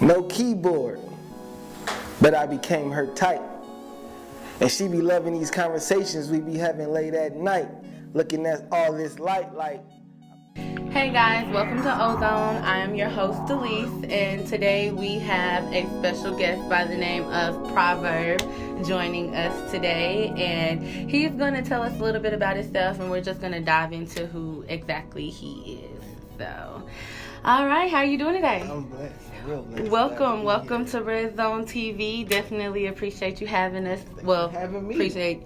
No keyboard, but I became her type. And she be loving these conversations we be having late at night, looking at all this light like. Hey guys, welcome to Ozone. I am your host Delice, and today we have a special guest by the name of Crawford joining us today, and he's going to tell us a little bit about himself, and we're just going to dive into who exactly he is. So, all right, how are you doing today? I'm blessed. Real blessed. Welcome to RedZone TV. Definitely appreciate you having us. Appreciate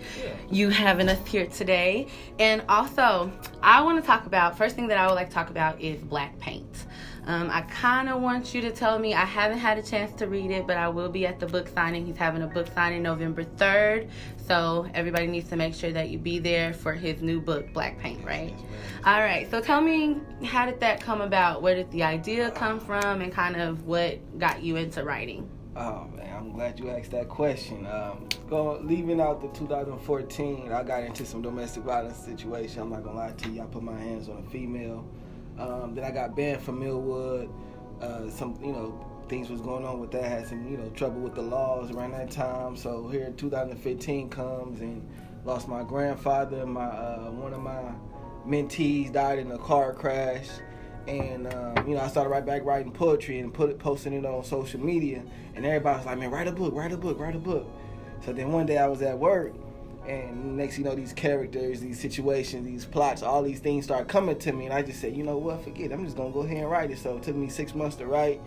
you having us here today. And also, I want to talk about, first thing that I would like to talk about is black paint. I kind of want you to tell me, I haven't had a chance to read it, but I will be at the book signing. He's having a book signing November 3rd. So everybody needs to make sure that you be there for his new book, Black Paint, right? All right. So tell me, how did that come about? Where did the idea come from, and kind of what got you into writing? Oh man, I'm glad you asked that question. Leaving out the 2014, I got into some domestic violence situation. I'm not gonna lie to you. I put my hands on a female. Then I got banned from Millwood. Things was going on with that. Had some, trouble with the laws around that time. So here 2015 comes and lost my grandfather. One of my mentees died in a car crash. And, I started right back writing poetry and posting it on social media. And everybody was like, man, write a book. So then one day I was at work. And next these characters, these situations, these plots, all these things start coming to me. And I just said, you know what, forget it. I'm just going to go ahead and write it. So it took me 6 months to write.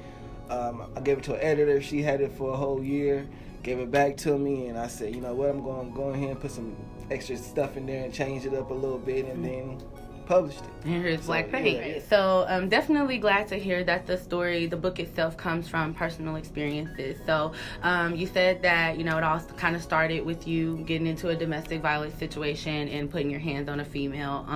I gave it to an editor. She had it for a whole year, gave it back to me. And I said, you know what, I'm going to go ahead and put some extra stuff in there and change it up a little bit. And then published it. And here's Black Paint. Yeah. So I'm definitely glad to hear that the book itself comes from personal experiences. So you said that, it all kind of started with you getting into a domestic violence situation and putting your hands on a female.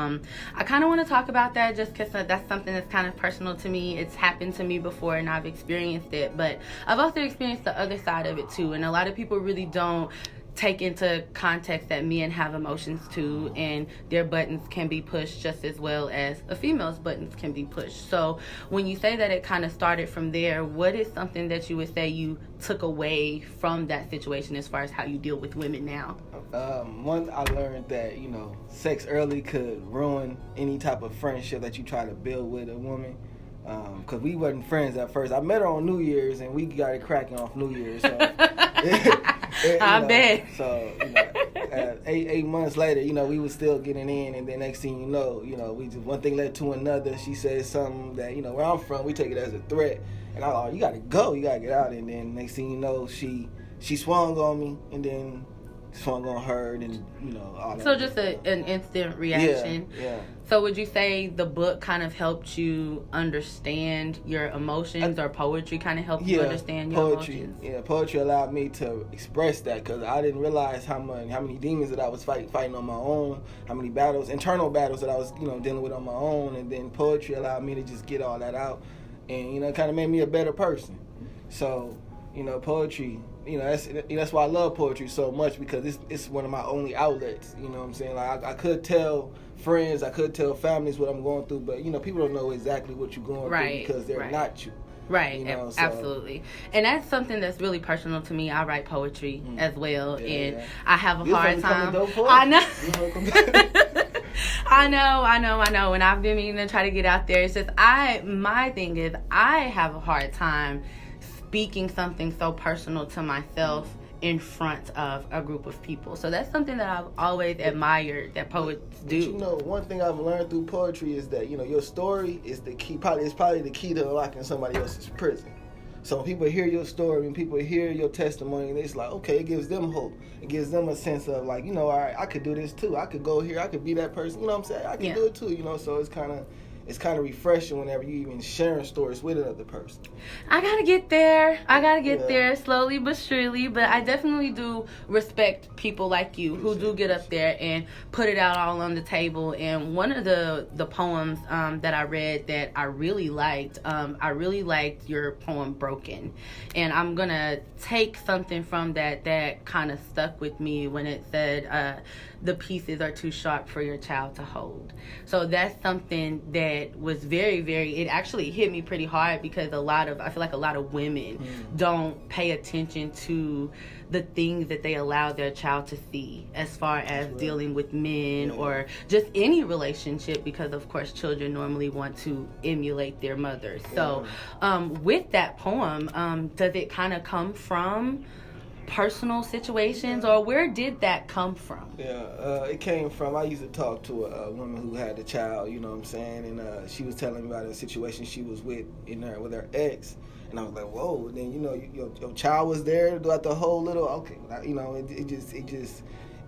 I kind of want to talk about that just because that's something that's kind of personal to me. It's happened to me before and I've experienced it, but I've also experienced the other side of it too. And a lot of people really don't take into context that men have emotions too, and their buttons can be pushed just as well as a female's buttons can be pushed. So when you say that it kind of started from there, what is something that you would say you took away from that situation as far as how you deal with women now? One, I learned that, sex early could ruin any type of friendship that you try to build with a woman. Because we wasn't friends at first. I met her on New Year's, and we got it cracking off New Year's. So, I bet. So, 8 months later, we was still getting in, and then next thing you know, we just one thing led to another. She said something that, where I'm from, we take it as a threat. And I was like, you got to go, you got to get out. And then next thing you know, she swung on me, and then swung on her, and all that. So just an instant reaction. Yeah. So would you say the book kind of helped you understand your emotions, or poetry kind of helped you understand your emotions? Yeah, poetry allowed me to express that, because I didn't realize how many demons that I was fighting on my own, how many internal battles that I was dealing with on my own, and then poetry allowed me to just get all that out, and it kind of made me a better person. So poetry. That's why I love poetry so much, because it's one of my only outlets. You know what I'm saying? Like I could tell friends, I could tell families what I'm going through, but people don't know exactly what you're going through because they're not you. Right, absolutely. And that's something that's really personal to me. I write poetry as well, and I have a hard time. I know. I know. And I've been meaning to try to get out there. It's just my thing is I have a hard time speaking something so personal to myself in front of a group of people. So that's something that I've always admired that poets do. One thing I've learned through poetry is that, your story is the key, probably the key to unlocking somebody else's prison. So when people hear your story, when people hear your testimony, it's like, okay, it gives them hope. It gives them a sense of like, all right, I could do this too. I could go here. I could be that person. You know what I'm saying? I can do it too, So it's kind of refreshing whenever you even sharing stories with another person. I gotta get there slowly but surely, but I definitely do respect people like you who do get up there and put it out all on the table. And one of the poems that I read that I really liked your poem Broken. And I'm gonna take something from that kind of stuck with me when it said the pieces are too sharp for your child to hold. So that's something that said was very, very, it actually hit me pretty hard because I feel like a lot of women don't pay attention to the things that they allow their child to see as far as dealing with men or just any relationship, because of course children normally want to emulate their mothers. So with that poem, does it kind of come from personal situations, or where did that come from? It came from, I used to talk to a woman who had a child, you know what I'm saying, and she was telling me about a situation she was with her ex, and I was like, whoa. And then your child was there throughout the whole little, okay,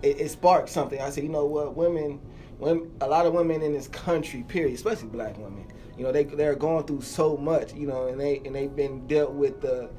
it sparked something. I said, you know what, women, a lot of women in this country, period, especially black women, they're going through so much, and they've been dealt with the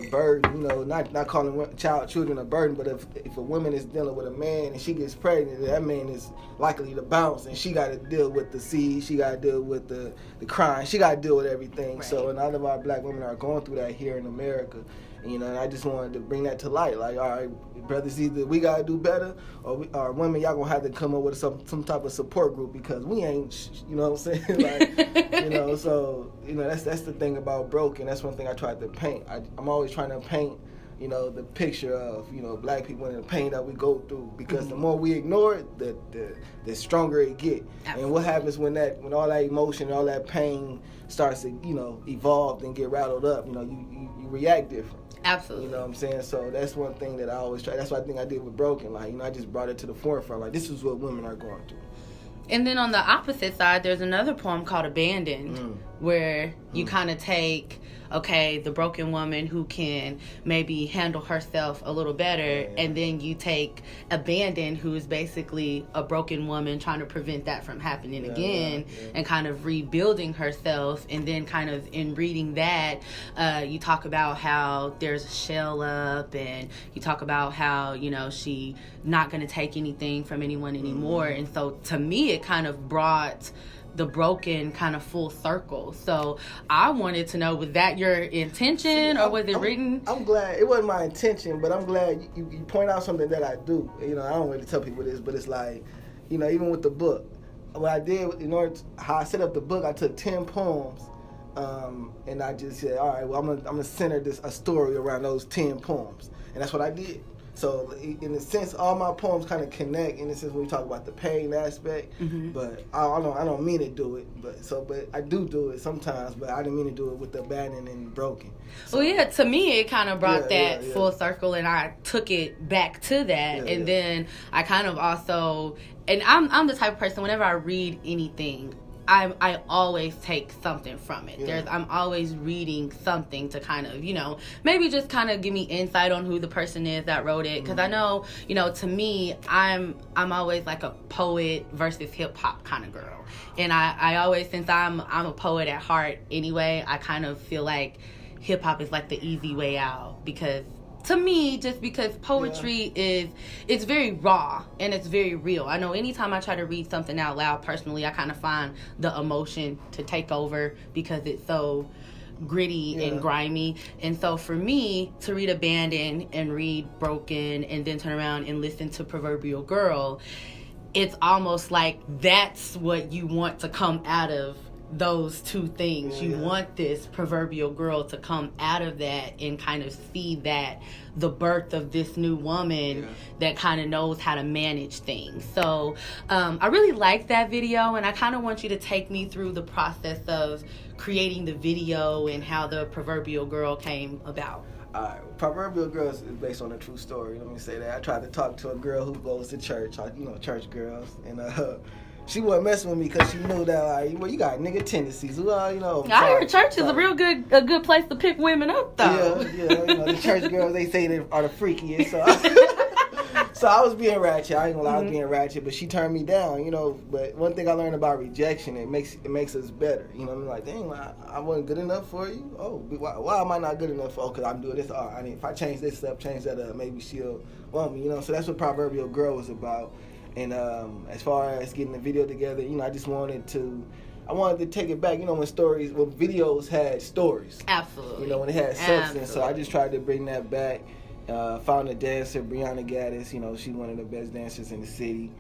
burden, not calling children a burden, but if a woman is dealing with a man and she gets pregnant, that man is likely to bounce, and she got to deal with the seed, she got to deal with the crying, she got to deal with everything. Right. So a lot of our black women are going through that here in America. And I just wanted to bring that to light. Like, all right, brothers, either we got to do better, or women, y'all going to have to come up with some type of support group, because we ain't, you know what I'm saying? Like, so, that's the thing about Broken. That's one thing I tried to paint. I'm always trying to paint, the picture of, black people and the pain that we go through, because the more we ignore it, the stronger it get. Absolutely. And what happens when all that emotion, all that pain starts to, evolve and get rattled up, you react different. Absolutely. You know what I'm saying? So that's one thing that I always try. That's what I think I did with Broken. Like, I just brought it to the forefront. Like, this is what women are going through. And then on the opposite side, there's another poem called Abandoned, where you kind of take, the broken woman who can maybe handle herself a little better, and then you take Abandoned, who is basically a broken woman trying to prevent that from happening again, and kind of rebuilding herself. And then kind of in reading that, you talk about how there's a shell up, and you talk about how, she not going to take anything from anyone anymore. And so to me, it kind of brought the Broken kind of full circle. So I wanted to know, was that your intention, or was it written? I'm glad it wasn't my intention, but I'm glad you point out something that I do. I don't really tell people this, but it's like, even with the book, what I did how I set up the book, I took 10 poems, and I just said, all right, well, I'm gonna center a story around those 10 poems, and that's what I did. So in a sense, all my poems kind of connect in the sense when we talk about the pain aspect. But I don't mean to do it, but I do it sometimes. But I didn't mean to do it with the Abandoned and Broken. So, to me it kind of brought that full circle, and I took it back to that. And then I kind of also, and I'm the type of person, whenever I read anything, I always take something from it. I'm always reading something to kind of, maybe just kind of give me insight on who the person is that wrote it. Because I know, to me, I'm always like a poet versus hip hop kind of girl. And I always, since I'm a poet at heart anyway, I kind of feel like hip hop is like the easy way out, because to me, just because poetry it's very raw and it's very real. I know anytime I try to read something out loud, personally, I kind of find the emotion to take over because it's so gritty and grimy. And so for me to read Abandoned and read Broken and then turn around and listen to Proverbial Girl, it's almost like that's what you want to come out of those two things. You want this proverbial girl to come out of that and kind of see that the birth of this new woman that kind of knows how to manage things. So I really like that video, and I kind of want you to take me through the process of creating the video and how the Proverbial Girl came about. Proverbial Girls is based on a true story. Let me say that. I tried to talk to a girl who goes to church, church girls, and she wasn't messing with me because she knew that, you got nigga tendencies. I heard church is a good place to pick women up, though. The church girls, they say they are the freakiest. So I was being ratchet. I ain't gonna lie, I was being ratchet, but she turned me down, But one thing I learned about rejection, it makes us better. I'm like, dang, I wasn't good enough for you. Oh, why am I not good enough for? Because I'm doing this. If I change this up, change that up, maybe she'll want me. So that's what Proverbial Girl was about. And as far as getting the video together, I just wanted to take it back, when videos had stories. Absolutely. When it had substance. So I just tried to bring that back. Found a dancer, Brianna Gaddis. She's one of the best dancers in the city.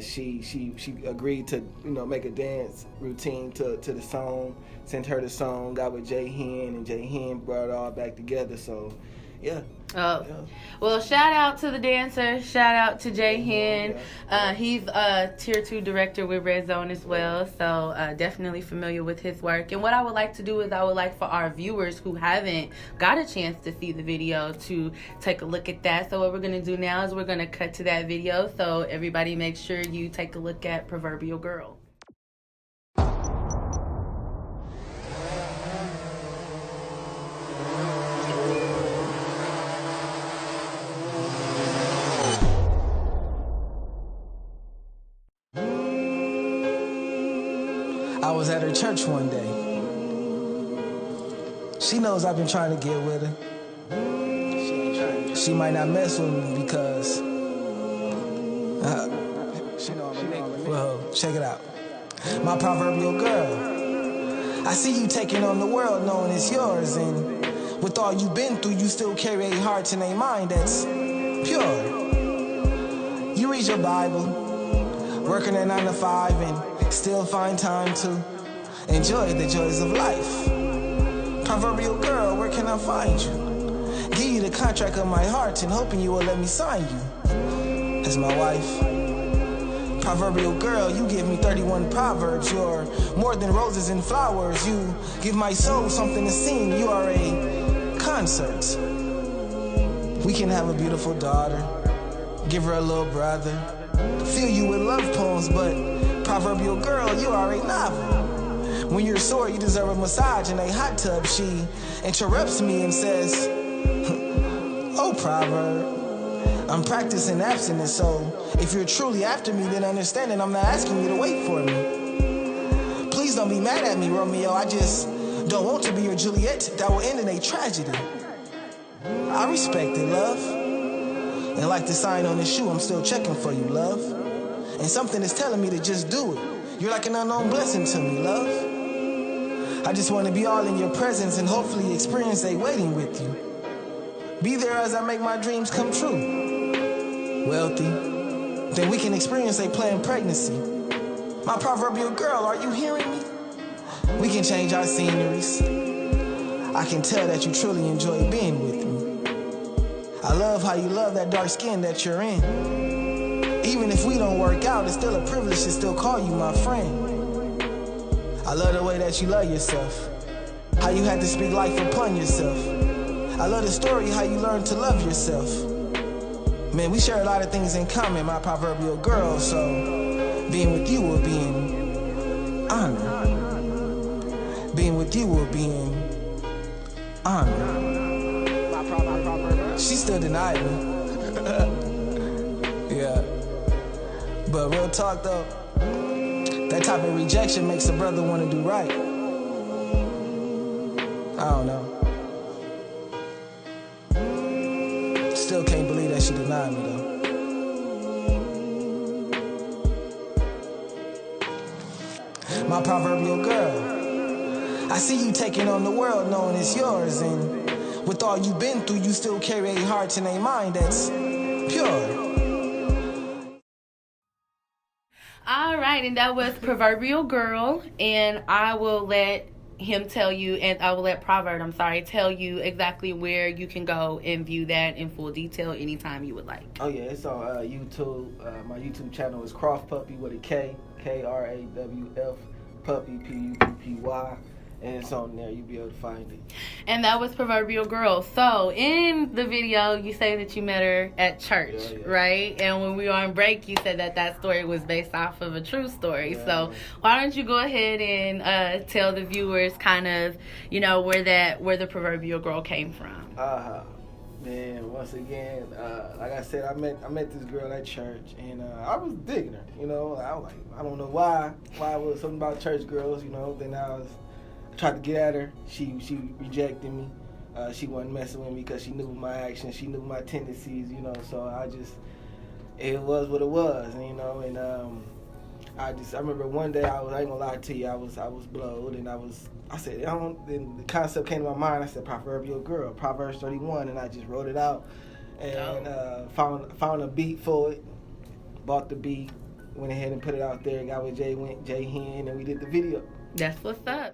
She agreed to make a dance routine to the song. Sent her the song. Got with Jay Hen, and Jay Hen brought it all back together. So, yeah. Oh, yeah. Well, shout out to the dancer. Shout out to Jay Hen. Yeah. He's a Tier 2 director with RedZone as well, so definitely familiar with his work. And what I would like to do is I would like for our viewers who haven't got a chance to see the video to take a look at that. So what we're going to do now is we're going to cut to that video, so everybody make sure you take a look at Proverbial Girl. I was at her church one day. She knows I've been trying to get with her. She might not mess with me because well, check it out. My proverbial girl. I see you taking on the world knowing it's yours, and with all you've been through, you still carry a heart and a mind that's pure. You read your Bible, working a 9 to 5, and still find time to enjoy the joys of life. Proverbial girl, where can I find you? Give you the contract of my heart and hoping you will let me sign you as my wife. Proverbial girl, you give me 31 proverbs. You're more than roses and flowers. You give my soul something to sing. You are a concert. We can have a beautiful daughter, give her a little brother, fill you with love poems, but proverbial girl, you are a novel. When you're sore, you deserve a massage in a hot tub. She interrupts me and says, oh, proverb, I'm practicing abstinence, so if you're truly after me, then understand that I'm not asking you to wait for me. Please don't be mad at me, Romeo. I just don't want to be your Juliet. That will end in a tragedy. I respect it, love. And like the sign on this shoe, I'm still checking for you, love. And something is telling me to just do it. You're like an unknown blessing to me, love. I just want to be all in your presence and hopefully experience a waiting with you. Be there as I make my dreams come true. Wealthy, then we can experience a planned pregnancy. My proverbial girl, are you hearing me? We can change our sceneries. I can tell that you truly enjoy being with me. I love how you love that dark skin that you're in. Even if we don't work out, it's still a privilege to still call you my friend. I love the way that you love yourself, how you had to speak life upon yourself. I love the story how you learned to love yourself. Man, we share a lot of things in common, my proverbial girl, so being with you will be an honor. Being with you will be an honor. She still denied me. Yeah. But real talk though, that type of rejection makes a brother want to do right. I don't know. Still can't believe that she denied me though. My proverbial girl. I see you taking on the world knowing it's yours, and with all you've been through, you still carry a heart and a mind that's pure. All right, and that was Proverbial Girl, and I will let him tell you, and I will let Proverb, tell you exactly where you can go and view that in full detail anytime you would like. Oh yeah, it's on YouTube. My YouTube channel is Crawford with a K, Krawf, Puppy, P-U-P-P-Y. And it's on there. You'll be able to find it. And that was Proverbial Girl. So, in the video, you say that you met her at church, right? And when we were on break, you said that story was based off of a true story. So, why don't you go ahead and tell the viewers kind of, where the Proverbial Girl came from? Man, once again, like I said, I met this girl at church, and I was digging her. I was like, I don't know why it was something about church girls. Then I tried to get at her. She rejected me. She wasn't messing with me because she knew my actions. She knew my tendencies, So it was what it was, and I remember one day I ain't gonna lie to you, I was blowed, and I said, then the concept came to my mind. I said, proverbial girl, Proverbs 31, and I just wrote it out, and found a beat for it, bought the beat, went ahead and put it out there. Got with Jay Hen, and we did the video. That's what's up.